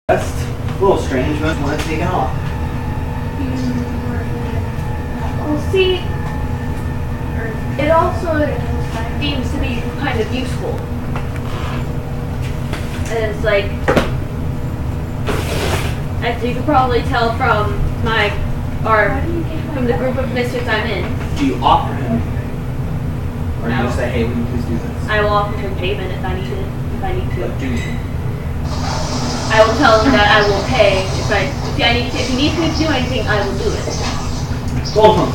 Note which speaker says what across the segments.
Speaker 1: That's a little strange, but want to take it off.
Speaker 2: Well, see, it also seems to be kind of useful. And it's like, as you can probably tell from from the group of misfits I'm in.
Speaker 1: Do you offer him? Or do you just say, hey, will you please do this?
Speaker 2: I will offer him payment if I need to.
Speaker 1: But do you?
Speaker 2: I will tell him that I will pay if he needs me to do anything, I will do it.
Speaker 1: Gold hunt.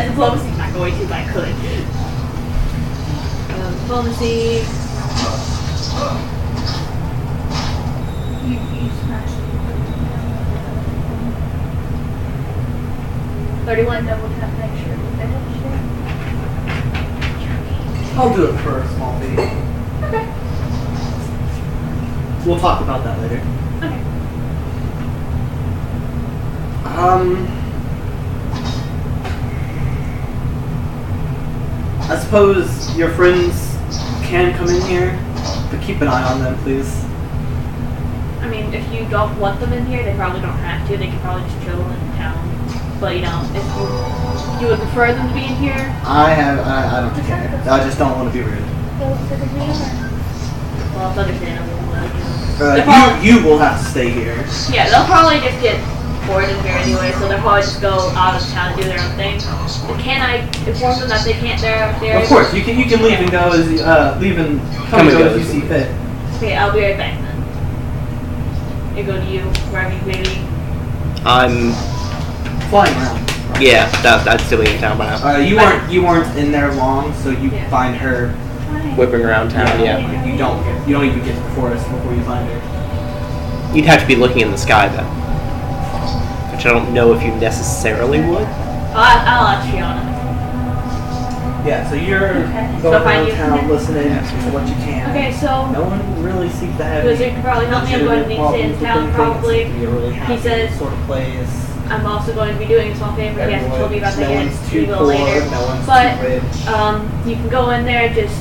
Speaker 2: Diplomacy, not going to, but I could. Diplomacy. You smashed it. 31 double tap next year.
Speaker 1: I'll do it for a small fee.
Speaker 2: Okay.
Speaker 1: We'll talk about that later.
Speaker 2: Okay.
Speaker 1: I suppose your friends can come in here, but keep an eye on them, please.
Speaker 2: I mean, if you don't want them in here, they probably don't have to. They can probably just chill in town. But, you know, if you would prefer them to be in here.
Speaker 1: I don't care. I just don't want to be rude.
Speaker 2: Well, it's understandable.
Speaker 1: You will have to stay here.
Speaker 2: Yeah, they'll probably just get bored in here anyway, so they'll probably just go out of town and do their own thing. But can I inform them that they can't? They're
Speaker 1: Of course, you can leave and go as come and go as you see fit.
Speaker 2: Okay, I'll be right back then. You go to you wherever you maybe.
Speaker 3: I'm
Speaker 1: flying around. Right?
Speaker 3: Yeah, that's still in town by now.
Speaker 1: You weren't in there long, so you find her
Speaker 3: whipping around town. Yeah.
Speaker 1: You don't even get to the forest before you find her.
Speaker 3: You'd have to be looking in the sky though, which I don't know if you necessarily would.
Speaker 2: I'll ask Fiona.
Speaker 1: Yeah, so you're going around town listening to what you can.
Speaker 2: Okay, so
Speaker 1: no one really seems to have.
Speaker 2: Wizard can probably help me. I'm going to need to stay in town probably. He says
Speaker 1: sort of plays.
Speaker 2: I'm also going to be doing a small favor. He hasn't told me about that yet.
Speaker 1: Too
Speaker 2: We will
Speaker 1: poor,
Speaker 2: later.
Speaker 1: No one's
Speaker 2: But
Speaker 1: too rich.
Speaker 2: you can go in there. Just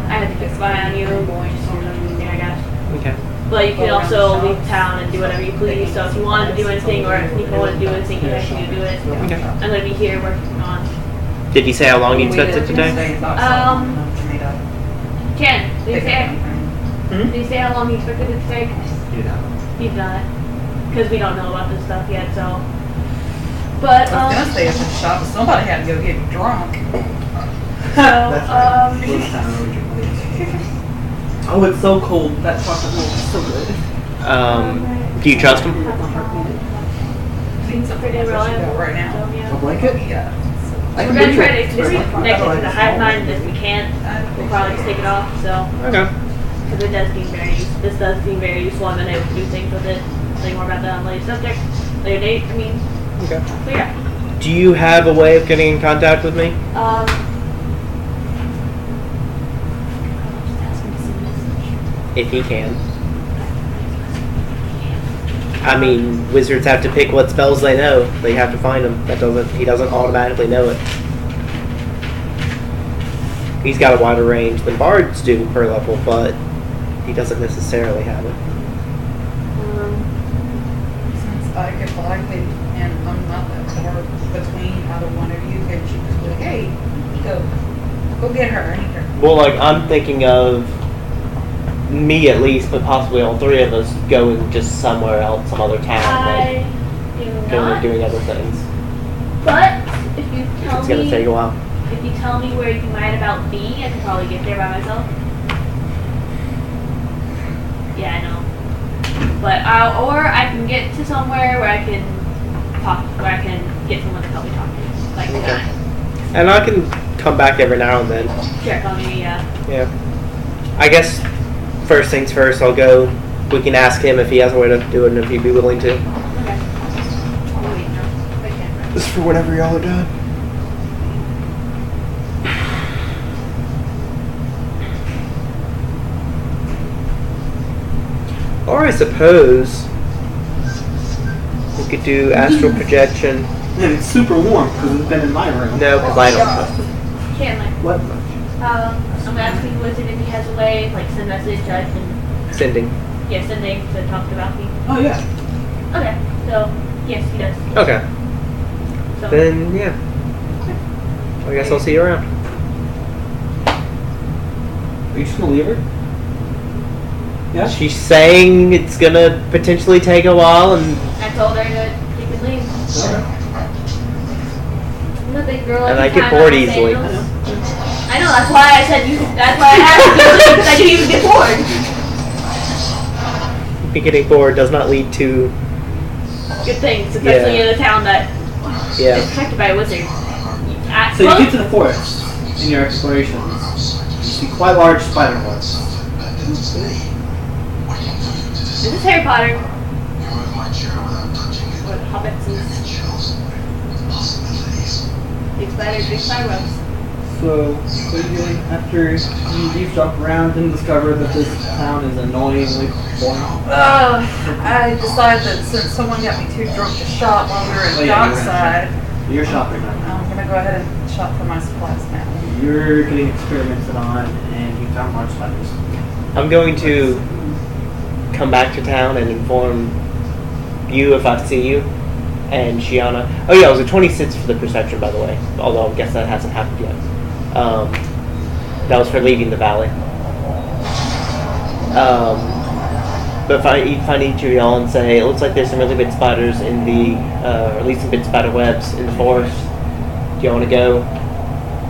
Speaker 2: I have to keep an eye on you. Just I guess.
Speaker 3: Okay.
Speaker 2: But you can also leave town and do whatever you please. So if you wanted to do anything, or if Nico wanted to do anything, you guys can do it.
Speaker 3: Okay.
Speaker 2: I'm going to be here working on.
Speaker 3: Did he say how long he expects it today?
Speaker 2: Ken, did he say how long he expected it to take? He's not. Because we don't know about this stuff yet, so. But,
Speaker 4: I was gonna stay up in the shop, but somebody had to go get drunk.
Speaker 1: Oh, it's so cold. That chocolate milk is so good.
Speaker 3: Do you trust him?
Speaker 2: Seems pretty reliable
Speaker 4: right now.
Speaker 2: So, yeah.
Speaker 1: A blanket?
Speaker 4: Yeah.
Speaker 2: We're going to try to just connect it to the hive mind, and if we can't, we'll probably just take it off, so.
Speaker 3: Okay.
Speaker 2: Because it does seem this does seem very useful. I'm going to do things with it. Say more about that on later subject. Later date, I mean.
Speaker 3: Okay.
Speaker 2: So yeah.
Speaker 3: Do you have a way of getting in contact with me? If he can. I mean, wizards have to pick what spells they know. They have to find them. He doesn't automatically know it. He's got a wider range than bards do per level, but he doesn't necessarily have it.
Speaker 4: Since I could likely, and I'm not that far between either one of you, and she was like, hey, go get her. I need her.
Speaker 3: Well, like, I'm thinking of me at least, but possibly all three of us going just somewhere else, some other town,
Speaker 2: I do
Speaker 3: going
Speaker 2: not.
Speaker 3: and doing other things.
Speaker 2: But if you tell
Speaker 3: It's going to take a while.
Speaker 2: If you tell me where you might about be, I can probably get there by myself. Yeah, I know. But or I can get to somewhere where I can get someone to help me talk to, like the guy.
Speaker 3: And I can come back every now and then.
Speaker 2: Check on me, yeah.
Speaker 3: Yeah. I guess first things first, I'll go. We can ask him if he has a way to do it and if he'd be willing to.
Speaker 2: Okay. I'll wait now. I can't.
Speaker 3: Just for whatever y'all are doing. Or I suppose we You could do astral projection.
Speaker 1: And it's super warm because it's been in my room.
Speaker 3: No, because I don't trust it.
Speaker 2: Chandler.
Speaker 1: What?
Speaker 2: I'm asking Wizard if he has a way, like send message, I can,
Speaker 3: Sending.
Speaker 2: yeah, sending to talk to Valky.
Speaker 1: Oh yeah.
Speaker 2: Okay, so, yes, he does.
Speaker 3: Okay.
Speaker 2: So,
Speaker 3: Then, yeah. I guess I'll see you around.
Speaker 1: Are you just gonna leave her? Yeah.
Speaker 3: She's saying it's gonna potentially take a while, and
Speaker 2: I told her that he could leave.
Speaker 1: Okay.
Speaker 2: I'm a big girl.
Speaker 3: And
Speaker 2: every
Speaker 3: I get
Speaker 2: time
Speaker 3: bored
Speaker 2: I'm
Speaker 3: easily.
Speaker 2: sandals. I know, that's why I said you, that's why I asked you to leave, because I didn't even get bored.
Speaker 3: getting bored does not lead to.
Speaker 2: Good things, especially in a town that is protected by a wizard.
Speaker 1: So you get to the forest in your explorations. You see quite large spider webs.
Speaker 2: Is this Harry Potter? What hobbits is? Big spider webs.
Speaker 1: So, what are you doing after you eavesdrop around and discover that this town is annoyingly boring?
Speaker 4: I decided that since someone got me too drunk to shop while we were at dockside,
Speaker 1: You're shopping right now.
Speaker 4: I'm gonna go ahead and shop for my supplies now.
Speaker 1: You're getting experimented on, and you found large spiders.
Speaker 3: I'm going to come back to town and inform you if I see you, and Shiana. Oh yeah, it was a 26 for the perception, by the way. Although I guess that hasn't happened yet. That was for leaving the valley. But if I find each of y'all and say, it looks like there's some really big spiders in the, or at least some big spider webs in the forest. Do y'all want to go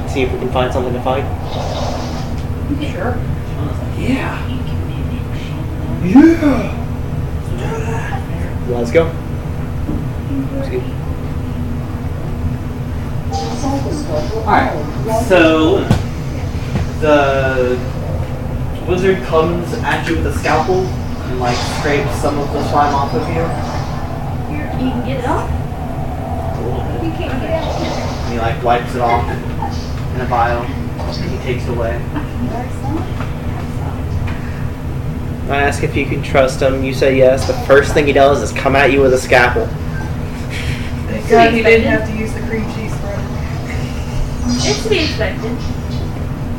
Speaker 3: see if we can find something to fight?
Speaker 4: Sure.
Speaker 1: Yeah. Yeah.
Speaker 3: Let's go.
Speaker 1: Alright, so the wizard comes at you with a scalpel and like scrapes some of the slime off of you.
Speaker 2: You can get it off? You can't get it off.
Speaker 1: And he like wipes it off in a vial and he takes it away.
Speaker 3: I ask if you can trust him. You say yes. The first thing he does is come at you with a scalpel.
Speaker 4: Thank God he didn't have to use the cream cheese spread.
Speaker 2: It's to be expected.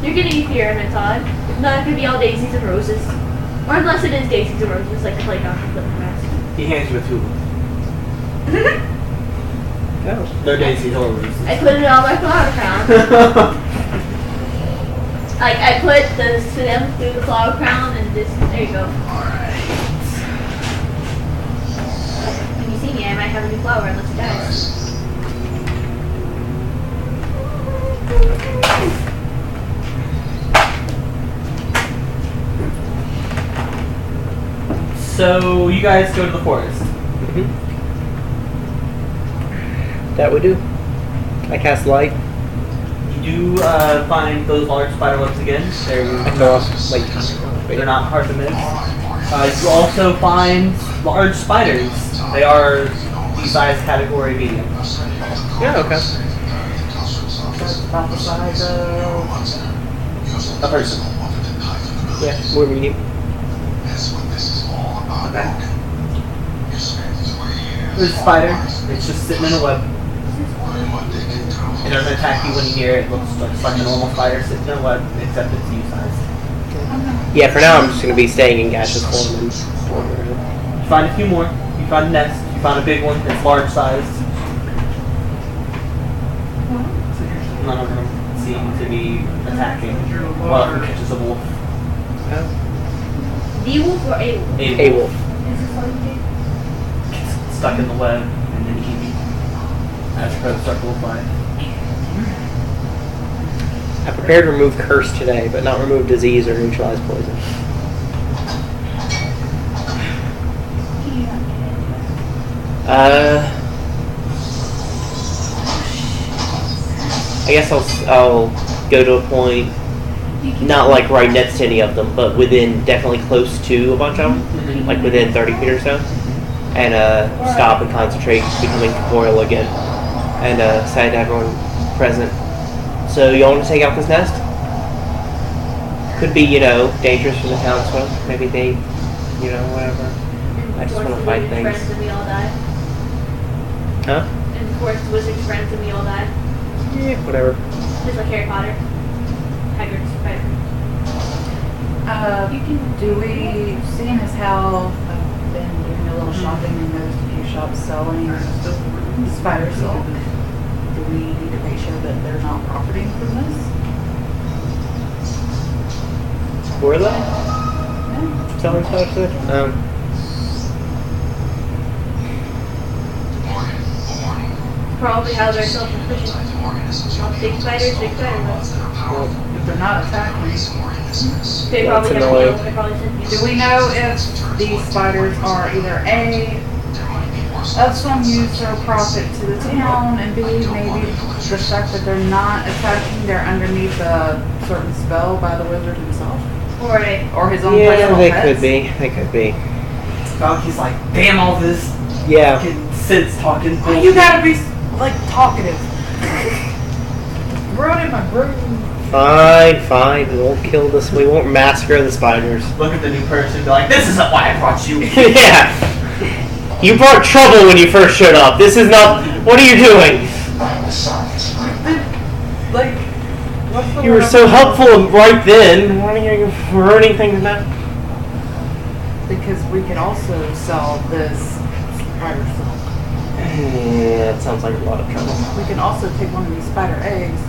Speaker 2: You're gonna eat the airman, Todd. It's not gonna be all daisies and roses. Or unless it is daisies and roses, like the playground and flip mask.
Speaker 1: He hands you a tube.
Speaker 3: Oh.
Speaker 1: They're daisies or roses.
Speaker 2: I put it on my flower crown. Like, I put the stem through the flower crown and just, there you go. When you see me, I might have a new flower unless it dies.
Speaker 1: So you guys go to the forest.
Speaker 3: Mm-hmm. That would do. I cast light.
Speaker 1: You do find those large spider webs again. They're not hard to miss. You also find large spiders. They are the size category medium.
Speaker 3: Yeah, okay.
Speaker 1: That's about the size of a person.
Speaker 3: Yeah, more medium.
Speaker 1: Okay. There's a spider. It's just sitting in a web. It doesn't attack you when you hear it. It looks like a normal spider sitting in a web, except it's U-sized.
Speaker 3: Yeah, for now I'm just going to be staying in gaseous form and
Speaker 1: You find a few more. You find a nest. You found a big one that's large sized. None of them seem to be attacking. Well, if it catches a wolf.
Speaker 2: The wolf or a wolf?
Speaker 1: A
Speaker 3: wolf.
Speaker 2: Is this all you do?
Speaker 1: Gets stuck in the web and then eaten as per the circle of life.
Speaker 3: I prepared to remove curse today, but not remove disease or neutralize poison. I guess I'll go to a point, not like right next to any of them, but within, definitely close to a bunch of them, like within 30 feet or so, and stop and concentrate, becoming corporeal again, and say to everyone present, so y'all want to take out this nest? Could be, dangerous for the townsfolk. Maybe they, whatever. I just want to fight things.
Speaker 2: Friends and we all die.
Speaker 3: Huh?
Speaker 2: And of course, the wizard's friends and we all died.
Speaker 3: Yeah, whatever.
Speaker 2: Just like Harry Potter. Hagrid's Spider.
Speaker 4: Do we, seeing as how I've been doing a little shopping and noticed a few shops selling spider silk, do we need to make sure that they're not profiting from this?
Speaker 3: Were they
Speaker 4: Yeah.
Speaker 3: selling stuff?
Speaker 2: Probably how they're self-sufficient. Big spiders, big spider webs.
Speaker 4: If they're not attacking,
Speaker 2: They
Speaker 3: That's
Speaker 2: probably never
Speaker 3: annoying.
Speaker 2: will. They're probably sentient.
Speaker 4: do we know if these spiders are either A, of some use or profit to the town, and B, maybe the fact that they're not attacking, they're underneath a certain spell by the wizard himself? Or his own
Speaker 3: Yeah,
Speaker 4: personal
Speaker 3: they
Speaker 4: pets?
Speaker 3: could be. They could be.
Speaker 1: He's like, damn all this
Speaker 3: Yeah.
Speaker 1: fucking sense talking.
Speaker 4: Why you gotta be, like, talkative? Running my broom.
Speaker 3: Fine. We won't kill this. We won't massacre the spiders.
Speaker 1: Look at the new person and be like, this isn't why I brought you.
Speaker 3: Yeah. You brought trouble when you first showed up. This is not. What are you doing?
Speaker 4: Like, what's the
Speaker 3: You were
Speaker 4: word?
Speaker 3: so helpful right then. Why are you ruining things now?
Speaker 4: Because we can also sell this spider silk.
Speaker 3: Yeah, it sounds like a lot of trouble.
Speaker 4: We can also take one of these spider eggs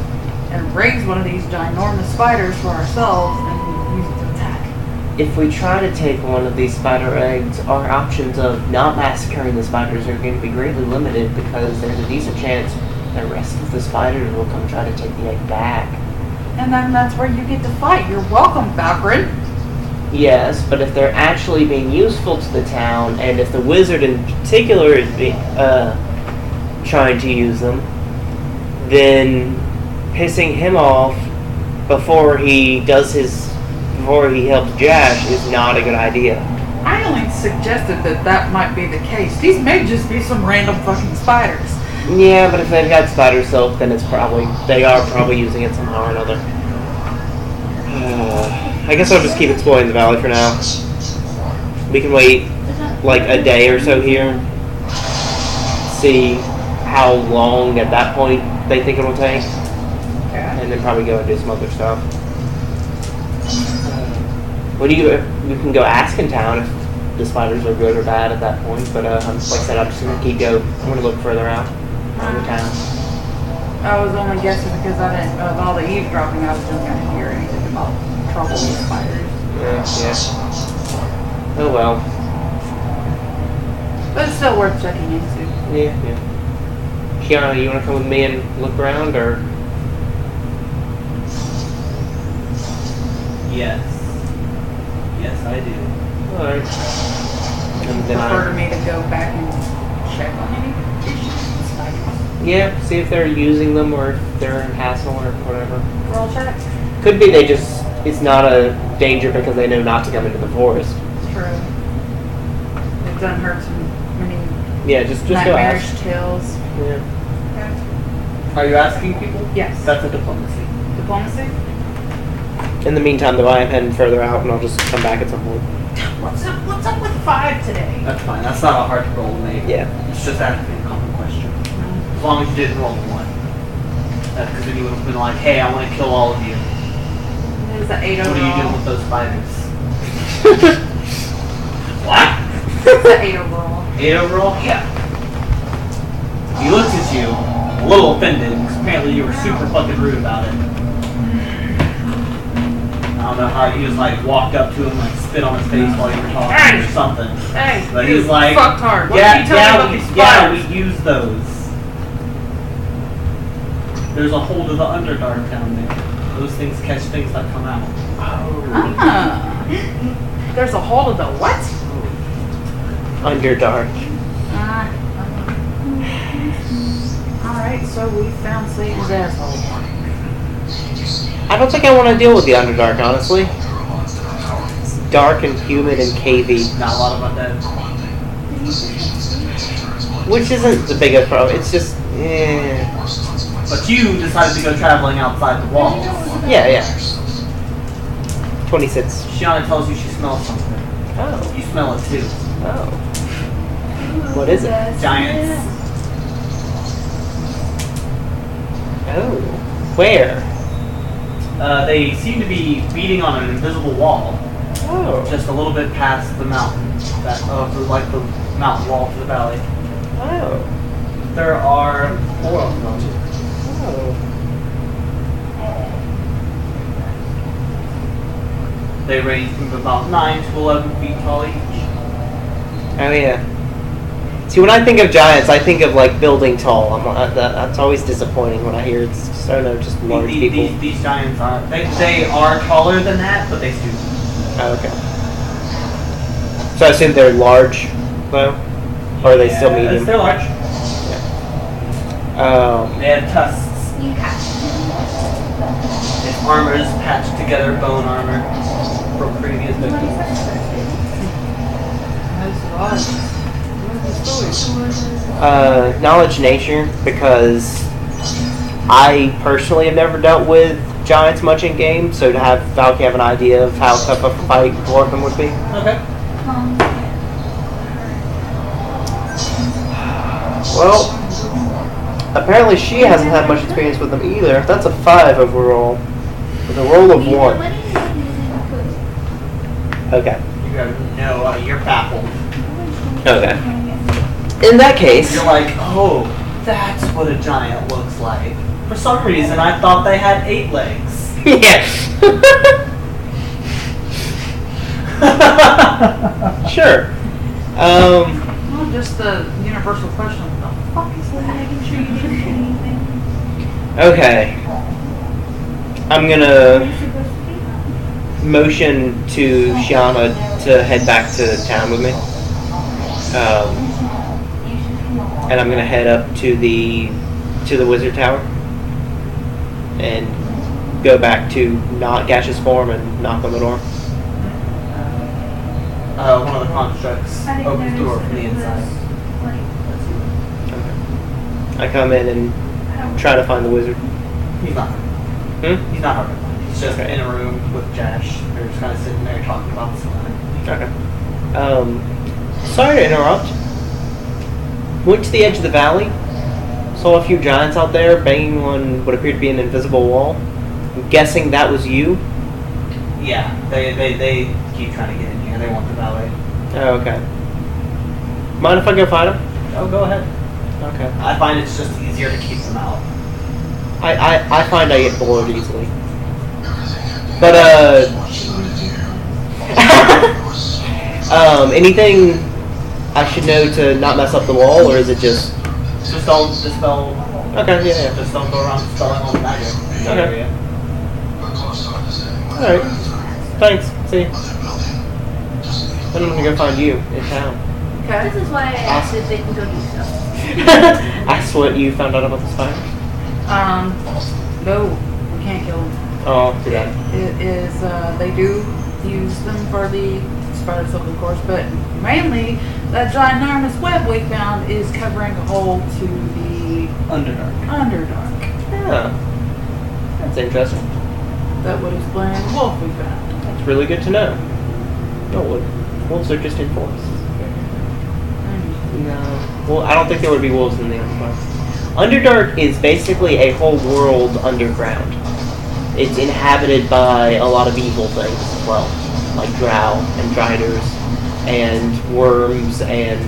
Speaker 4: and raise one of these ginormous spiders for ourselves and use it to attack.
Speaker 3: If we try to take one of these spider eggs, our options of not massacring the spiders are going to be greatly limited because there's a decent chance the rest of the spiders will come try to take the egg back.
Speaker 4: And then that's where you get to fight. You're welcome, Valkyrie.
Speaker 3: Yes, but if they're actually being useful to the town, and if the wizard in particular is trying to use them, then pissing him off before he helps Jash is not a good idea.
Speaker 4: I only suggested that might be the case. These may just be some random fucking spiders.
Speaker 3: Yeah, but if they've got spider silk, then they are probably using it somehow or another. I guess I'll just keep exploring the valley for now. We can wait like a day or so here. See how long at that point they think it'll take. And then probably go and do some other stuff. We can go ask in town if the spiders are good or bad at that point, but like I said, I'm just gonna I'm gonna look further out around the town.
Speaker 4: I was only guessing because of all the eavesdropping, I was just gonna hear anything about trouble with spiders.
Speaker 3: Yeah. Oh well.
Speaker 4: But it's still worth checking into.
Speaker 3: Yeah. Kiana, you wanna come with me and look around, or?
Speaker 1: Yes, I do.
Speaker 3: Alright. And then
Speaker 4: Prefer to me to go back and check on any issues with spiders.
Speaker 3: yeah, see if they're using them or if they're in hassle or whatever.
Speaker 4: Roll check.
Speaker 3: Could be it's not a danger because they know not to come into the forest.
Speaker 4: True. It doesn't hurt some many
Speaker 3: Yeah, just go
Speaker 4: nightmarish
Speaker 3: ask.
Speaker 4: tales.
Speaker 3: Yeah.
Speaker 4: Okay.
Speaker 1: Are you asking people?
Speaker 4: Yes.
Speaker 1: That's a diplomacy.
Speaker 4: Diplomacy?
Speaker 3: In the meantime, though, I am heading further out, and I'll just come back at some point.
Speaker 4: What's up with 5 today?
Speaker 1: That's fine. That's not a hard roll to make.
Speaker 3: Yeah.
Speaker 1: It's just asking a common question. As long as you didn't roll a 1. That's because then you would have been like, hey, I want to kill all of you.
Speaker 4: It is an 8
Speaker 1: What are you doing
Speaker 4: overall.
Speaker 1: with those spiders? What?
Speaker 4: It's an 8 overall.
Speaker 1: 8 overall? Yeah. He looked at you, a little offended, because apparently you were super fucking rude about it. I don't know how he was like walked up to him, like spit on his face while you were talking or something.
Speaker 4: Hey,
Speaker 1: But
Speaker 4: you
Speaker 1: he's like,
Speaker 4: fucked hard. What
Speaker 1: yeah,
Speaker 4: did you tell me about these spiders?
Speaker 1: we use those. There's a hold of the Underdark down there. Those things catch things that come out.
Speaker 4: Ah. There's a hole of the what?
Speaker 3: Underdark.
Speaker 4: Alright, so we found Satan's asshole.
Speaker 3: I don't think I want to deal with the Underdark, honestly. It's dark and humid and cavey,
Speaker 1: Not a lot of undead.
Speaker 3: which isn't the biggest problem. It's just,
Speaker 1: But you decided to go traveling outside the walls.
Speaker 3: yeah. 26.
Speaker 1: Shiana tells you she smells something.
Speaker 3: Oh.
Speaker 1: You smell it too.
Speaker 3: Oh. What is it?
Speaker 1: Giants.
Speaker 3: Oh. Where?
Speaker 1: They seem to be beating on an invisible wall,
Speaker 3: Oh.
Speaker 1: just a little bit past the mountain. Like the mountain wall to the valley.
Speaker 3: Oh.
Speaker 1: There are 4 of them.
Speaker 3: Oh.
Speaker 1: They range from about 9 to 11 feet tall each.
Speaker 3: Oh yeah. See, when I think of giants, I think of like building tall. That's always disappointing when I hear it's just, I don't know, just large people.
Speaker 1: These giants are they are taller than that, but they stoop.
Speaker 3: Oh, okay. So I assume they're large, though, or are they still medium?
Speaker 1: They're large. They have tusks. His armor is patched together, bone armor from previous victims.
Speaker 3: Knowledge nature, because I personally have never dealt with giants much in game, so to have Valky have an idea of how tough a fight Dwarven would be.
Speaker 1: Okay.
Speaker 3: Well, apparently she hasn't had much experience with them either. That's a 5 overall, with a roll of 1. Okay.
Speaker 1: You have you're baffled.
Speaker 3: Okay. In that case,
Speaker 1: You're like, oh, that's what a giant looks like. For some reason, I thought they had 8 legs.
Speaker 3: yes. Sure.
Speaker 4: Well, just the universal question: what the fuck is that?
Speaker 3: Okay. I'm gonna motion to Shiana to head back to town with me. And I'm gonna head up to the wizard tower and go back to not gaseous form and knock on the door.
Speaker 1: One of the constructs opens the door from the inside.
Speaker 3: Okay. I come in and try to find the wizard.
Speaker 1: He's not. He's not hard to find. He's just
Speaker 3: Okay.
Speaker 1: in a room with Jash. They're just kind of sitting there talking about something.
Speaker 3: Okay. Sorry to interrupt. Went to the edge of the valley. Saw a few giants out there banging on what appeared to be an invisible wall. I'm guessing that was you.
Speaker 1: Yeah, they keep trying to get in here. They want the valet.
Speaker 3: Oh, okay. Mind if I go find him?
Speaker 1: Oh, go ahead.
Speaker 3: Okay.
Speaker 1: I find it's just easier to keep them out.
Speaker 3: I find I get bored easily. But anything I should know to not mess up the wall, or is it just?
Speaker 1: Just don't dispel.
Speaker 3: Okay, yeah.
Speaker 1: Just don't go around spelling all the magic in the
Speaker 3: Okay.
Speaker 1: area.
Speaker 3: All right. Thanks. See. Then I'm gonna go find you in town.
Speaker 4: Okay.
Speaker 2: This is why I asked if they can go do stuff.
Speaker 3: Ask what you found out about the spiders.
Speaker 4: No, we can't kill them.
Speaker 3: Oh, too bad.
Speaker 4: It is, they do use them for the spider silk, of course, but mainly that ginormous web we found is covering a hole to the
Speaker 1: Underdark.
Speaker 4: Underdark.
Speaker 3: Yeah. That's interesting.
Speaker 4: That would explain the wolf we found.
Speaker 3: That's really good to know. No, wolves are just in forests. No. Well, I don't think there would be wolves in the Underdark. Underdark is basically a whole world underground. It's inhabited by a lot of evil things as well, like drow and driders and worms and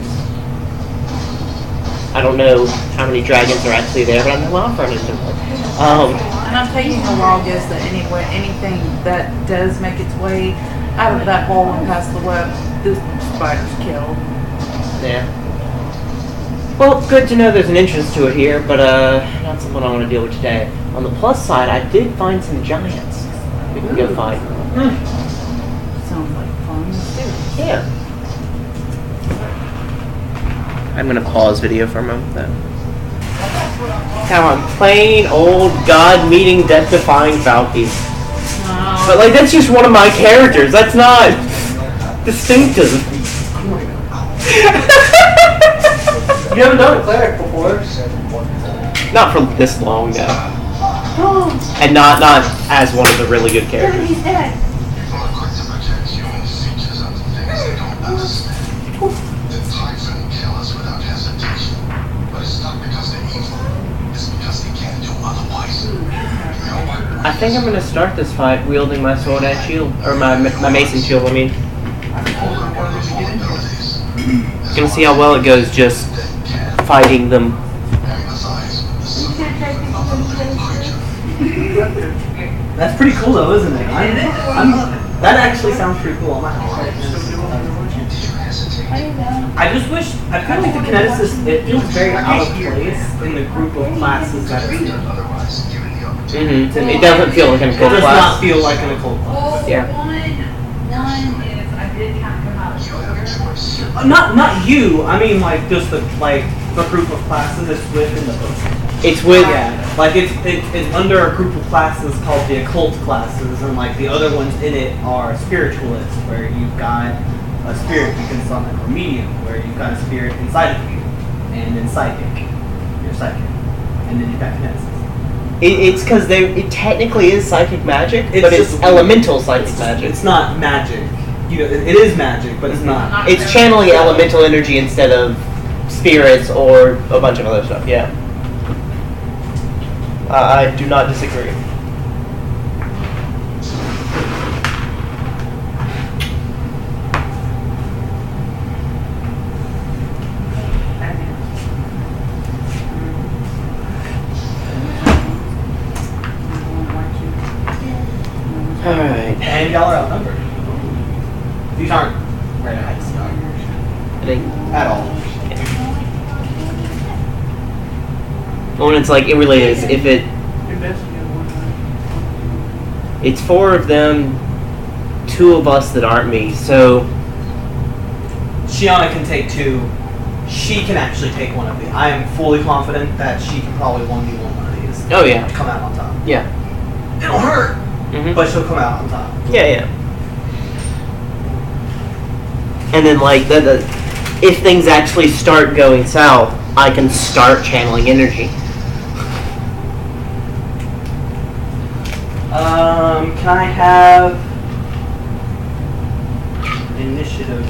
Speaker 3: I don't know how many dragons are actually there, but I know I've run into them.
Speaker 4: And I'm taking a wild guess that anything that does make its way out of that hole and past the web, this spider's killed.
Speaker 3: Yeah. Well, good to know there's an entrance to it here, but not something I want to deal with today. On the plus side, I did find some giants we can go fight.
Speaker 4: Sounds like fun. Let's do it.
Speaker 3: Yeah. I'm gonna pause video for a moment though. Now I'm plain old god-meeting, death-defying Valky. But like that's just one of my characters. That's not distinctive.
Speaker 1: You haven't done a cleric before.
Speaker 3: Not for this long, no. And not as one of the really good characters.
Speaker 2: He's dead.
Speaker 5: People are quick to project human features onto things they don't understand. The Typhon kill us without hesitation. But it's not because they're evil. It's because they can't do otherwise.
Speaker 3: think I'm gonna start this fight wielding my sword and shield, or my mason shield. I mean, gonna see how well it goes just fighting them.
Speaker 1: That's pretty cool though, isn't it? That actually sounds pretty cool. I might have to try it. I just wish, I feel like the kineticist, it feels very out of place in the group of classes that it's in.
Speaker 3: It doesn't feel like an occult
Speaker 1: It does
Speaker 3: class.
Speaker 1: not feel like an occult class.
Speaker 3: Yeah.
Speaker 4: One is I did kind of come out of nowhere.
Speaker 1: Not you. I mean like just the group of classes it's within the book.
Speaker 3: It's with
Speaker 1: Like it's under a group of classes called the occult classes, and like the other ones in it are spiritualists, where you've got a spirit you can summon, or medium, where you've got a spirit inside of you, and then psychic, you're psychic, and then you've got kinesis.
Speaker 3: It's because it technically is psychic magic,
Speaker 1: It's
Speaker 3: but it's
Speaker 1: just-
Speaker 3: elemental psychic magic.
Speaker 1: It's not magic. You know, it is magic, but it's not.
Speaker 3: It's channeling elemental energy instead of spirits or a bunch of other stuff. Yeah. I do not disagree. Alright.
Speaker 1: And y'all are outnumbered. These aren't very nice at all.
Speaker 3: Well, it's like, it really is. If it's 4 of them, 2 of us that aren't me, so...
Speaker 1: Shiana can take 2. She can actually take one of these. I am fully confident that she can probably 1v1 one of these.
Speaker 3: Oh, yeah.
Speaker 1: Come out on top.
Speaker 3: Yeah.
Speaker 1: It'll hurt, but she'll come out on top.
Speaker 3: Yeah. And then, like, if things actually start going south, I can start channeling energy.
Speaker 1: Can I have initiative?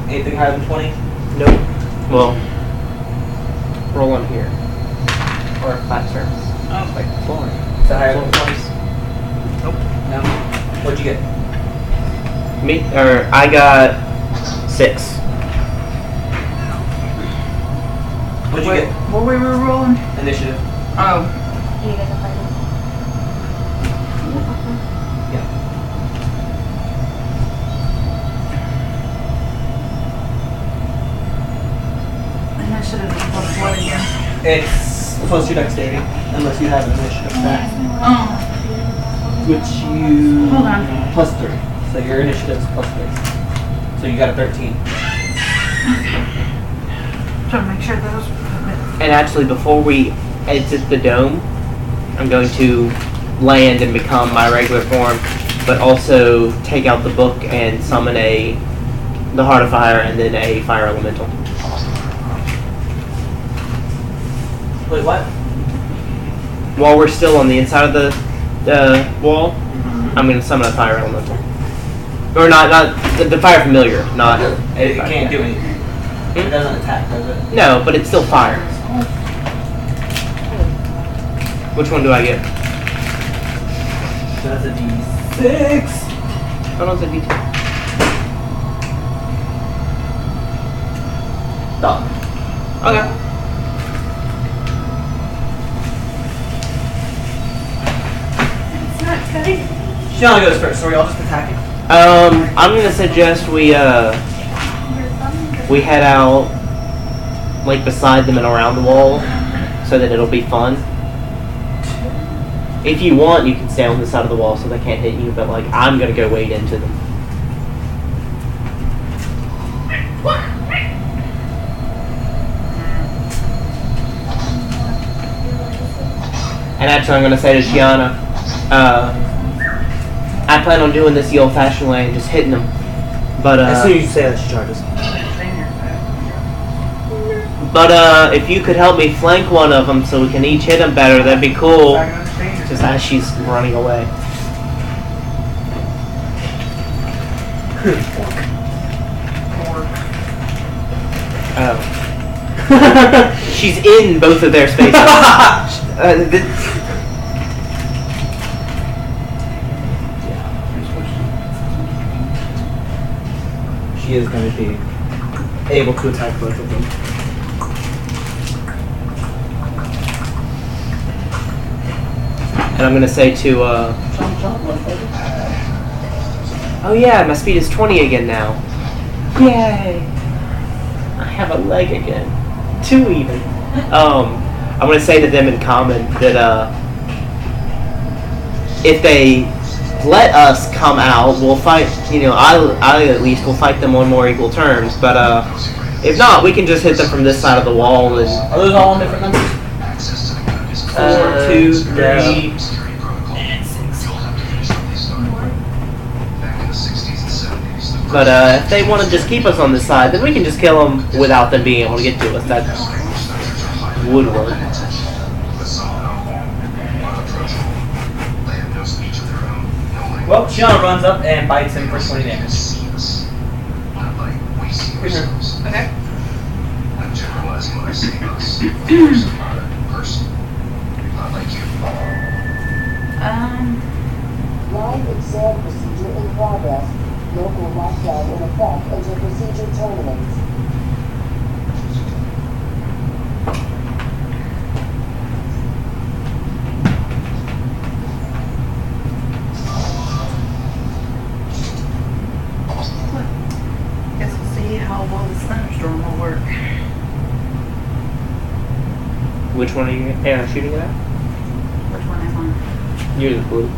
Speaker 1: Anything higher than 20?
Speaker 3: Nope. Well, roll on here. Or a flat surface.
Speaker 1: Oh,
Speaker 3: Like flooring.
Speaker 1: is that higher than 20? Nope. No. What'd you get?
Speaker 3: I got 6.
Speaker 1: What'd you get?
Speaker 4: What we were rolling?
Speaker 1: Initiative.
Speaker 4: Oh.
Speaker 2: You guys are fighting.
Speaker 1: Yeah.
Speaker 4: Initiative is plus what again?
Speaker 1: It's plus your dexterity, unless you have an initiative stat,
Speaker 4: Oh.
Speaker 1: which you
Speaker 4: Hold on.
Speaker 1: plus 3. So your initiative is plus 3. So you got a 13.
Speaker 4: Trying to make sure those.
Speaker 3: And actually, before we exit the dome, I'm going to land and become my regular form, but also take out the book and summon the Heart of Fire and then a Fire Elemental.
Speaker 1: Wait, what?
Speaker 3: While we're still on the inside of the wall, I'm going to summon a Fire Elemental. Or not the Fire Familiar, not...
Speaker 1: It can't do anything. It doesn't attack, does it?
Speaker 3: No, but it's still fire. Which one do I get?
Speaker 1: That's a D6.
Speaker 3: Hold on, it's a D10.
Speaker 1: Dog.
Speaker 3: Okay.
Speaker 2: It's not cutting.
Speaker 1: Shiana goes first, so we all just attacking.
Speaker 3: I'm gonna suggest we head out like beside them and around the wall so that it'll be fun. If you want, you can stay on the side of the wall so they can't hit you, but like I'm gonna go wade into them. And actually I'm gonna say to Shiana, I plan on doing this the old-fashioned way and just hitting them. But
Speaker 1: As soon as you say that, she charges.
Speaker 3: But if you could help me flank one of them so we can each hit them better, that'd be cool. Just as she's running away. Oh. She's in both of their spaces.
Speaker 1: She is going to be able to attack both of them.
Speaker 3: And I'm gonna say to, oh yeah, my speed is 20 again now. Yay! I have a leg again. 2 even. I'm gonna say to them in common that, if they let us come out, we'll fight, I at least will fight them on more equal terms, but, if not, we can just hit them from this side of the wall and...
Speaker 1: Are those all on different numbers? 4, 2, 3, and 6.
Speaker 3: But if they want to just keep us on this side, then we can just kill them without them being able to get to us. That would work.
Speaker 1: Well, Shiana runs up and bites him for 20 damage.
Speaker 4: Okay.
Speaker 6: Live exam procedure in progress. Local lockdown in effect until procedure terminates.
Speaker 4: Guess we'll see how well this thunderstorm will work.
Speaker 3: Which one are you shooting it at?
Speaker 4: Which one am I?
Speaker 3: You're the blue.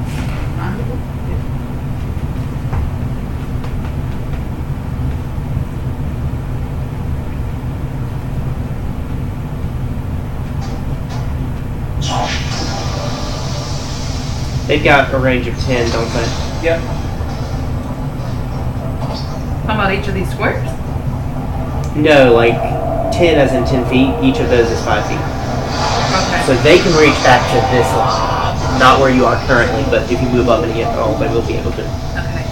Speaker 3: They've got a range of 10, don't they?
Speaker 1: Yep.
Speaker 4: How about each of these squares?
Speaker 3: No, like 10 as in 10 feet. Each of those is 5 feet.
Speaker 4: Okay.
Speaker 3: So they can reach back to this line. Not where you are currently, but if you move up and get all, they will be able to.
Speaker 4: Okay.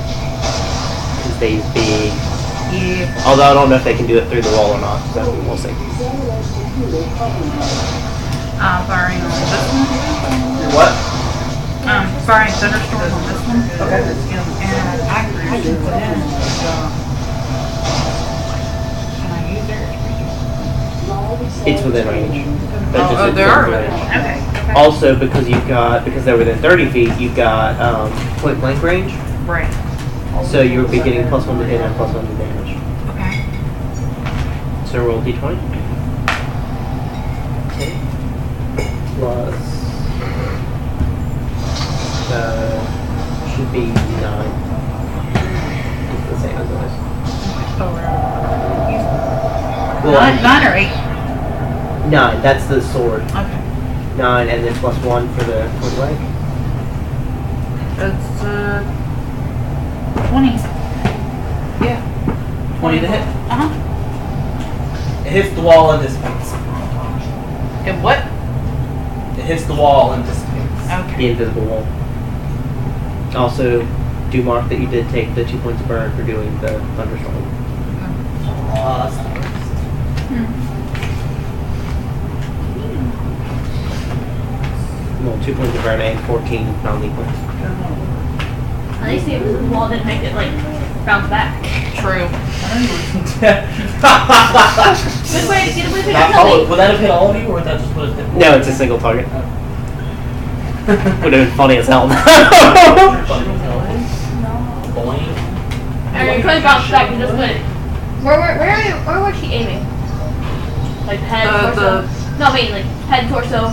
Speaker 3: Because they're big.
Speaker 4: Yeah.
Speaker 3: Although I don't know if they can do it through the wall or not. So we'll see.
Speaker 4: Firing on this one.
Speaker 1: What?
Speaker 4: Firing thunderstorm on this one.
Speaker 1: Okay.
Speaker 4: And I can put in. Can I use theirs?
Speaker 3: It's within range.
Speaker 4: Oh, they are within. Okay.
Speaker 3: Also, because they're within 30 feet, you've got point blank range.
Speaker 4: Right.
Speaker 3: So you'll be getting +1 to hit and +1 to damage.
Speaker 4: Okay.
Speaker 3: So roll d20. 10 plus should be 9. It's the same as always. Well,
Speaker 4: 9 or 8?
Speaker 3: 9. That's the sword.
Speaker 4: Okay.
Speaker 3: 9 and then +1 for the leg.
Speaker 4: It's 20. Yeah.
Speaker 1: 20 to hit.
Speaker 4: Uh-huh.
Speaker 1: It hits the wall and dissipates.
Speaker 4: And what?
Speaker 1: It hits the wall and dissipates.
Speaker 3: The
Speaker 4: Okay.
Speaker 3: invisible wall. Also, do mark that you did take the 2 points of burn for doing the thunderstorm.
Speaker 1: That's the worst.
Speaker 3: Well, 2 points of burn and 14 non-lethal.
Speaker 2: At least the invisible wall didn't make it like bounce back.
Speaker 4: True.
Speaker 2: Good way to get away from
Speaker 1: Would
Speaker 2: killing.
Speaker 1: that have hit all of you, or would that just would have hit?
Speaker 3: No, it's a single target. Would have been funny as hell.
Speaker 1: Boing.
Speaker 2: Or you could bounce back and just win. Where was she aiming? Like head, torso? No, I mean like head, torso.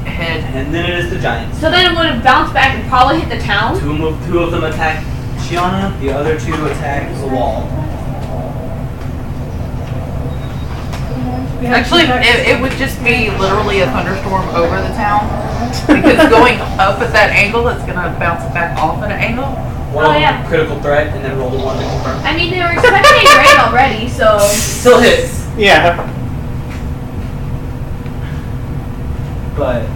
Speaker 4: Head.
Speaker 1: And then it is the giants.
Speaker 2: So then it would have bounced back and probably hit the town.
Speaker 1: Two of them attack Shiana, the other 2 attack the wall.
Speaker 4: Actually, it would just be literally a thunderstorm over the town. Because going up at that angle, it's going to bounce it back off at an angle.
Speaker 1: One of them critical threat, and then roll the 1 to confirm.
Speaker 2: I mean, they were expecting rain already, so.
Speaker 1: Still hits.
Speaker 3: Yeah.
Speaker 1: But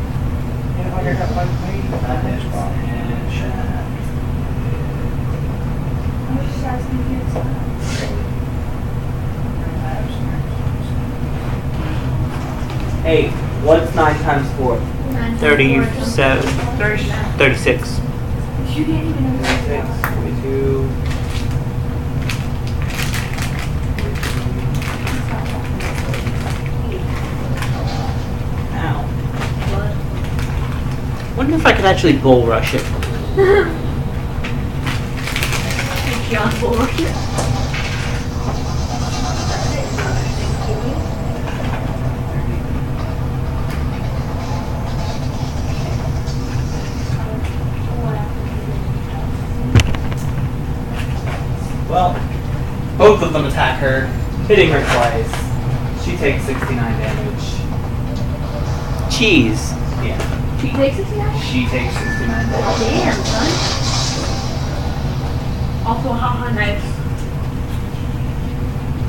Speaker 1: 8. What's 9 times 4?
Speaker 3: 37, 36.
Speaker 1: 36, 42. Ow.
Speaker 3: Wonder if I could actually bull rush it.
Speaker 2: John Bull.
Speaker 1: Well, both of them attack her, hitting her twice. She takes 69 damage.
Speaker 3: Cheese.
Speaker 1: Yeah.
Speaker 2: She takes 69?
Speaker 1: She takes 69 damage.
Speaker 2: Damn, son. Also, haha, nice.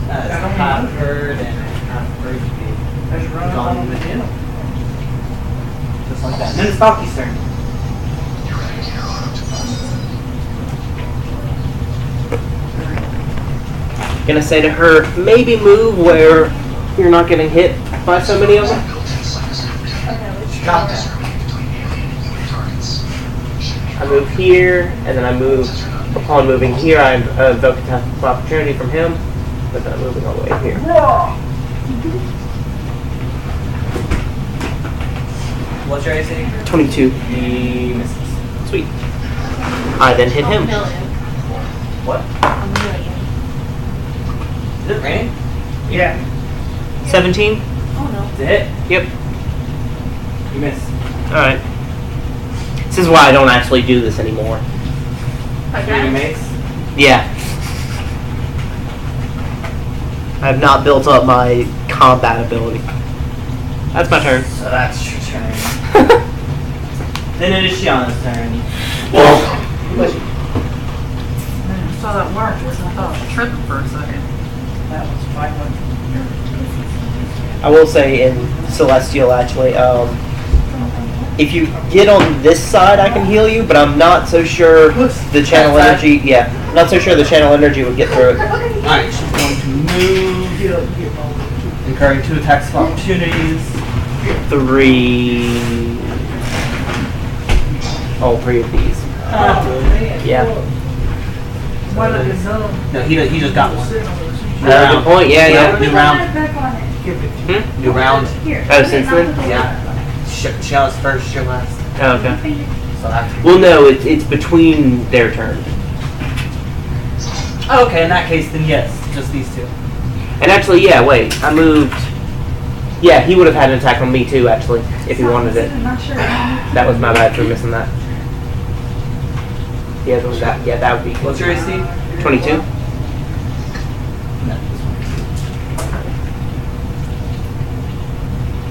Speaker 1: That's half bird and half birthday.
Speaker 7: Let's run on the hill.
Speaker 1: Just like that. And then it's Falky's turn.
Speaker 3: Gonna say to her, maybe move where you're not getting hit by so many of them.
Speaker 1: She got that.
Speaker 3: I move here, and then I move. Upon moving here, I invoke attack of opportunity from him, but then I'm moving all the way here.
Speaker 1: What's your AC?
Speaker 3: 22.
Speaker 1: He misses.
Speaker 3: Sweet. I then hit him.
Speaker 1: What? Is it raining?
Speaker 7: Yeah.
Speaker 3: 17.
Speaker 2: Oh no.
Speaker 1: It's a hit.
Speaker 3: Yep.
Speaker 1: You miss.
Speaker 3: Alright. This is why I don't actually do this anymore.
Speaker 1: Three mace.
Speaker 3: Yeah. I have not built up my combat ability. That's my turn.
Speaker 1: So that's your turn. Then it is Shiana's turn.
Speaker 3: Well,
Speaker 4: I saw that mark, I thought it was tripping for a second.
Speaker 7: That was 500.
Speaker 3: I will say in Celestial, actually, if you get on this side, I can heal you, but I'm not so sure the channel
Speaker 1: That
Speaker 3: energy. Yeah, I'm not so sure the channel energy would get through it.
Speaker 1: Alright, she's going to move, incurring 2 attacks of opportunities.
Speaker 3: 3. All 3 of these. Yeah.
Speaker 7: What is it?
Speaker 1: No, he just got one.
Speaker 3: Good point. Yeah.
Speaker 1: New round. New round.
Speaker 3: Oh, since then?
Speaker 1: Yeah. Shiana's first, your last.
Speaker 3: Oh, okay.
Speaker 1: So that's.
Speaker 3: Well, no, it's between their turn.
Speaker 1: Okay, in that case, then yes, just these 2.
Speaker 3: And actually, yeah, wait, I moved. Yeah, he would have had an attack on me too, actually, if he wanted it. That was my bad for missing that. Yeah, that would be good.
Speaker 1: What's your AC?
Speaker 3: 22.
Speaker 1: No, this one.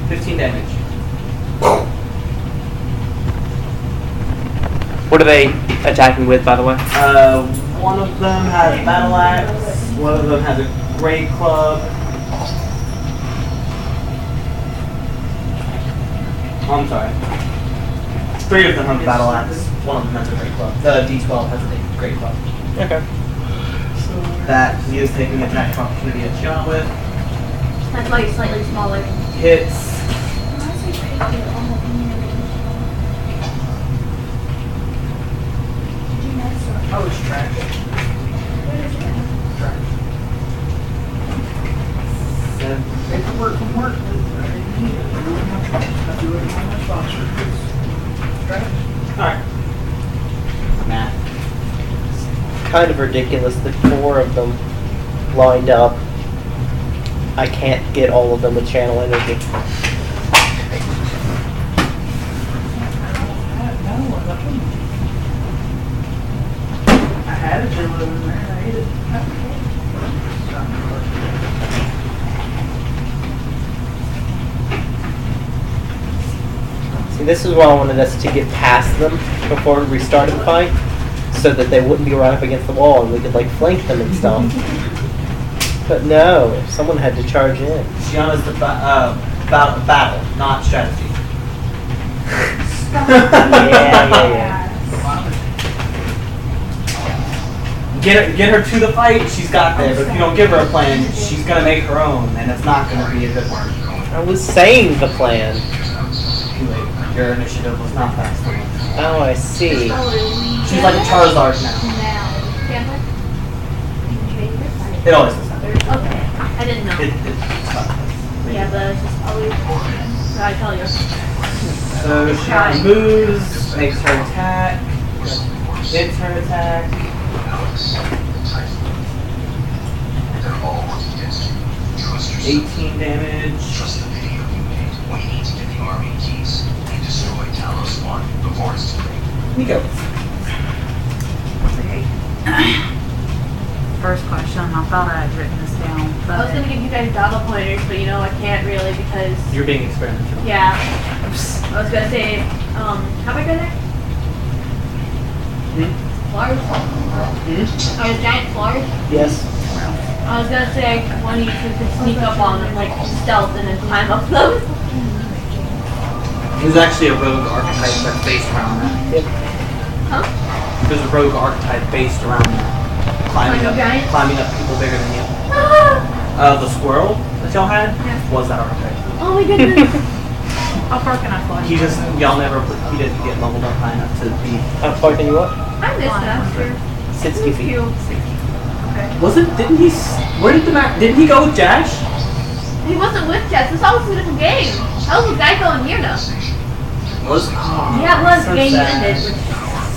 Speaker 1: 15 damage.
Speaker 3: What are they attacking with, by the way?
Speaker 1: One of them has battle axe. One of them has a great club. Oh, I'm sorry. 3 of them have battle axe. One of them has a great club. The D12 has a great club.
Speaker 3: Okay.
Speaker 1: That he is taking attack of opportunity at Shiana with.
Speaker 2: That's why he's slightly smaller.
Speaker 1: Hits.
Speaker 7: Oh, it's trash. Trash.
Speaker 1: 7.
Speaker 7: Paperwork from work. I do it on my sponsor. It's trash.
Speaker 1: Alright. Math.
Speaker 3: Kind of ridiculous that 4 of them lined up. I can't get all of them with channel energy.
Speaker 7: I had a jello in there and I ate it.
Speaker 3: See, this is why I wanted us to get past them before we restarted the fight, so that they wouldn't be right up against the wall and we could like flank them and stuff. But no, someone had to charge in.
Speaker 1: Shiana's the battle, not strategy.
Speaker 3: Yeah.
Speaker 1: Get her to the fight, she's got there. But if you don't give her a plan, she's gonna make her own, and it's not gonna be a good one.
Speaker 3: I was saying the plan.
Speaker 1: Too late. Your initiative was not fast enough.
Speaker 3: Oh, I see.
Speaker 1: She's like a Charizard now. It always does that.
Speaker 2: Okay, I didn't know.
Speaker 1: It's fine.
Speaker 2: Yeah, but it's just always. I tell you.
Speaker 1: So she moves, makes her attack, hits her attack.
Speaker 5: Alex, Typhoon. They're all working against you. Trust yourself.
Speaker 1: 18 damage.
Speaker 5: Trust the video you made. We need to get the army keys and destroy Talos 1 before it's too late.
Speaker 1: Nico.
Speaker 4: Okay. First question, I thought I had written this down,
Speaker 2: I was
Speaker 4: but
Speaker 2: gonna give you guys data pointers, but you know I can't really because.
Speaker 1: You're being experimental.
Speaker 2: Yeah. I was gonna say, how am I gonna? Flowers?
Speaker 1: Hmm?
Speaker 2: Oh, giant flowers?
Speaker 3: Yes.
Speaker 2: I was gonna say one of you could sneak up on them, like stealth, and then climb up them.
Speaker 1: There's actually a rogue archetype that's based around that.
Speaker 3: Yep.
Speaker 2: Huh?
Speaker 1: There's a rogue archetype based around that.
Speaker 2: Like a giant?
Speaker 1: Climbing up people bigger than you. The squirrel that y'all had was that archetype.
Speaker 2: Oh my goodness.
Speaker 4: how far can I fly?
Speaker 1: He didn't get leveled up high enough to be.
Speaker 3: How far can you what?
Speaker 2: I missed Master.
Speaker 3: 60 feet.
Speaker 4: Okay.
Speaker 1: Didn't he go with Jash?
Speaker 2: He wasn't with Jess. This all was a different game. That was with Geico and Mirna.
Speaker 1: Was?
Speaker 2: Yeah, it was.
Speaker 1: So
Speaker 2: The game
Speaker 1: sad.
Speaker 2: ended.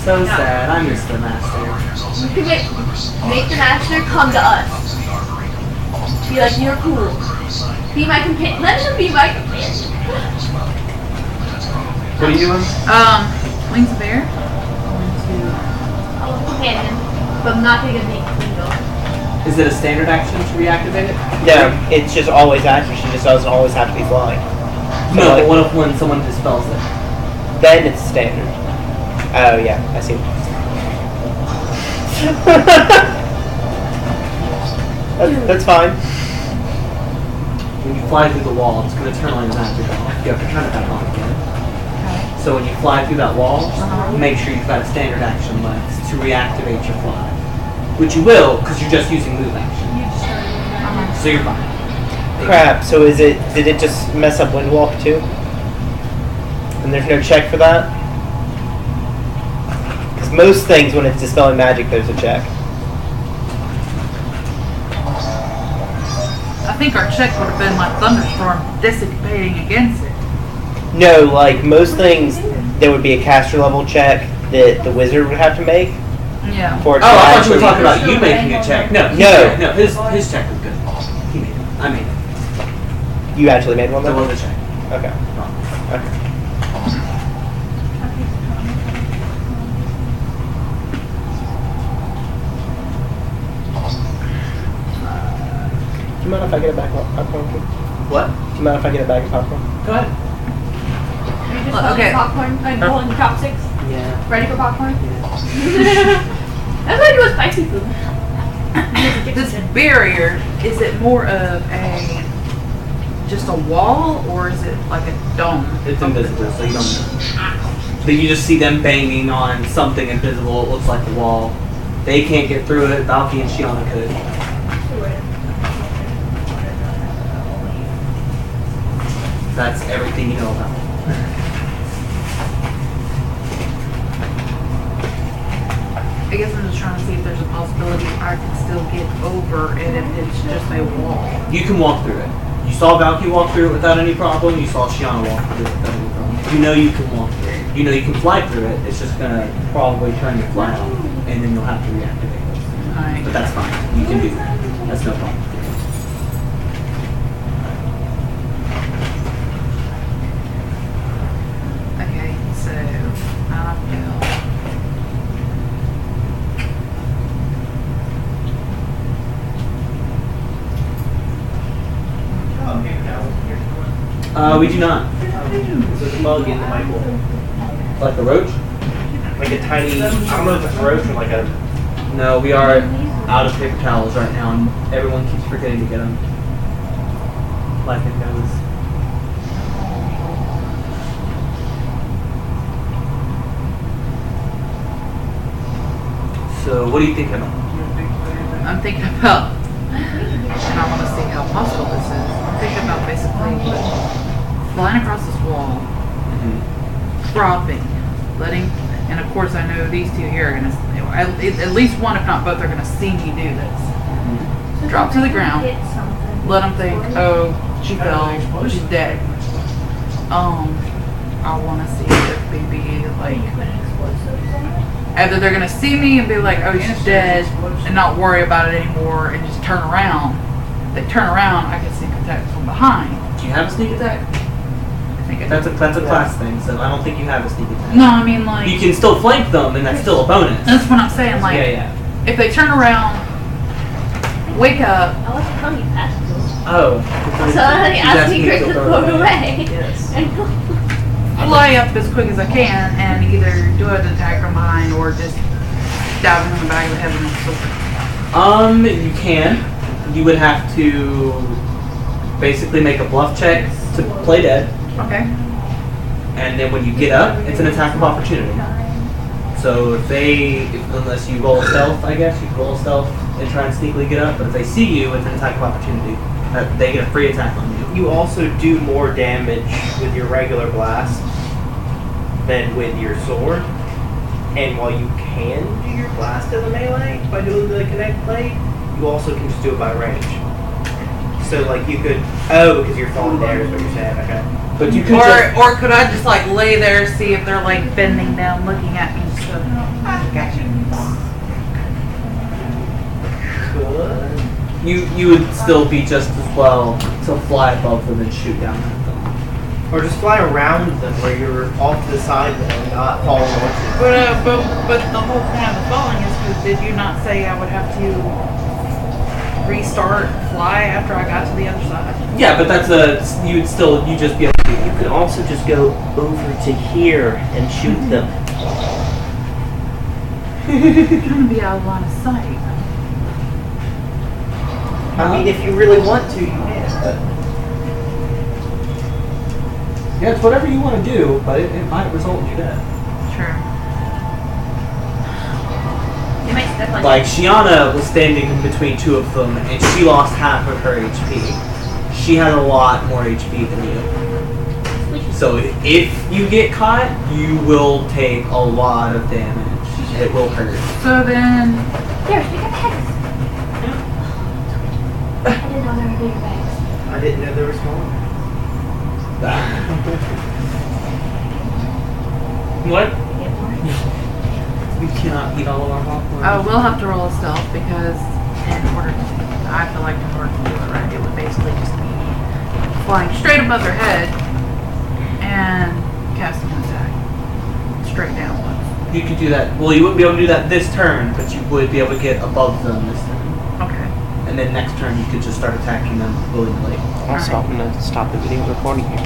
Speaker 1: So sad. I miss the master.
Speaker 2: You could make the Master come to us. Be like, you're cool. Be my companion. Let him be my companion.
Speaker 1: What are you doing?
Speaker 4: Wings of Air.
Speaker 2: I was a companion, but I'm not gonna get the bingo.
Speaker 1: Is it a standard action to reactivate it?
Speaker 3: No, it's just always active. She just doesn't always have to be flying. So
Speaker 1: No,
Speaker 3: like,
Speaker 1: but what if when someone dispels it?
Speaker 3: then it's standard. Oh yeah, I see. that's fine.
Speaker 1: When you fly through the wall, it's going to turn on your magic off. You have to turn it back on again. So when you fly through that wall, make sure you've got a standard action left to reactivate your fly. Which you will, because you're just using move action. So you're fine.
Speaker 3: Crap. So did it just mess up Windwalk too? And there's no check for that? Because most things when it's dispelling magic, there's a check.
Speaker 4: I think our check would have been like Thunderstorm dissipating against it.
Speaker 3: No, like most things, there would be a caster level check that the wizard would have to make.
Speaker 4: Yeah.
Speaker 3: For it to
Speaker 1: Oh, I thought you
Speaker 3: actually-
Speaker 1: were talking about you making a check. No.
Speaker 3: No.
Speaker 1: His check was good. He made it. I made it.
Speaker 3: You actually made one
Speaker 1: There
Speaker 3: though?
Speaker 1: was a check.
Speaker 3: Okay. Okay. Do you mind if I get a bag of popcorn?
Speaker 1: What?
Speaker 3: Do you mind if I get a bag of popcorn?
Speaker 1: Go ahead.
Speaker 2: Are you just
Speaker 4: Well,
Speaker 2: holding
Speaker 4: okay.
Speaker 2: popcorn? Like holding chopsticks?
Speaker 1: Yeah.
Speaker 2: Ready for popcorn?
Speaker 1: Yeah.
Speaker 2: That's why I do with spicy food.
Speaker 4: This barrier, is it more of a just a wall or is it like a dome?
Speaker 1: It's invisible, so you don't know. But you just see them banging on something invisible. It looks like a wall. They can't get through it. Valky and Shiona could. That's everything you know about it.
Speaker 4: I guess I'm just trying to see if there's a possibility I can still get over it if it's just a wall.
Speaker 1: You can walk through it. You saw Valky walk through it without any problem. You saw Shiona walk through it without any problem. You know you can walk through it. You know you can fly through it. It's just gonna probably turn your fly off, and then you'll have to reactivate it.
Speaker 4: Alright.
Speaker 1: But that's fine. You can do that. That's no problem.
Speaker 4: Okay, so I will.
Speaker 1: We do not. There's a bug in the microwave. Like a roach?
Speaker 3: Like a tiny, I don't know if it's a roach or like a...
Speaker 1: No, we are out of paper towels right now, and everyone keeps forgetting to get them. Like it goes. So, what are you thinking about?
Speaker 4: I'm thinking about, and I want to see how possible this is. I'm thinking about basically flying across this wall, dropping, letting, and of course I know these two here are gonna, at least one if not both are gonna see me do this. Drop to the ground, let them think, oh, she fell, she's dead. I want to see if maybe like either they're gonna see me and be like, oh, she's dead, and not worry about it anymore, and just turn around. If they turn around, I can sneak attack from behind.
Speaker 1: Do you have a sneak attack?
Speaker 4: I think I
Speaker 1: That's a class thing, so I don't think you have a sneak attack.
Speaker 4: No, I mean like
Speaker 1: You can still flank them, and that's still a bonus.
Speaker 4: that's what I'm saying. Like
Speaker 1: Yeah.
Speaker 4: if they turn around, wake up.
Speaker 2: I was telling you that.
Speaker 1: Oh.
Speaker 2: So I asked me
Speaker 1: She's
Speaker 2: to
Speaker 1: asking
Speaker 2: throw
Speaker 1: you
Speaker 2: it away.
Speaker 1: Yes.
Speaker 4: Fly up as quick as I can and either do an attack from behind or just stab him in the back of the head with a sword.
Speaker 1: You can. You would have to basically make a bluff check to play dead,
Speaker 4: Okay.
Speaker 1: and then when you get up, it's an attack of opportunity. So unless you roll stealth, I guess you roll stealth and try and sneakily get up. But if they see you, it's an attack of opportunity. They get a free attack on you.
Speaker 3: You also do more damage with your regular blast than with your sword. And while you can do your blast as a melee by doing the connect play, you also can just do it by range. So like you could, because you're falling there is what you're saying, okay.
Speaker 1: But you could
Speaker 4: Or could I just like lay there, see if they're like bending down, looking at me and stuff? Gotcha.
Speaker 1: you would still be just as well to fly above them and shoot down at them.
Speaker 3: Or just fly around them where you're off to the side of them and not falling onto them.
Speaker 4: But the whole point of the falling is because did you not say I would have to restart fly after I got to the other side?
Speaker 1: Yeah, but you just be able to do
Speaker 3: You
Speaker 1: that.
Speaker 3: could also just go over to here and shoot them.
Speaker 4: It's gonna be out of line of sight.
Speaker 3: I mean, if you really want to, you can. But
Speaker 1: Yeah, it's whatever you want to do, but it might result in your death.
Speaker 4: Sure.
Speaker 2: You might step on
Speaker 1: Like, Shiana was standing in between two of them, and she lost half of her HP. She had a lot more HP than you. So if you get caught, you will take a lot of damage. It will hurt.
Speaker 4: So then,
Speaker 2: There, we got the heads. I didn't know there were bigger bags.
Speaker 3: I didn't know they were small.
Speaker 1: What?
Speaker 2: Get more.
Speaker 1: We cannot eat all of our popcorn.
Speaker 4: we'll have to roll a stealth because I feel like in order to do it right, it would basically just be flying straight above their head and casting an attack straight down once.
Speaker 1: You could do that. Well, you wouldn't be able to do that this turn, but you would be able to get above them this turn.
Speaker 4: Okay.
Speaker 1: And then next turn, you could just start attacking them willingly.
Speaker 3: I'm stopping to stop the video recording here.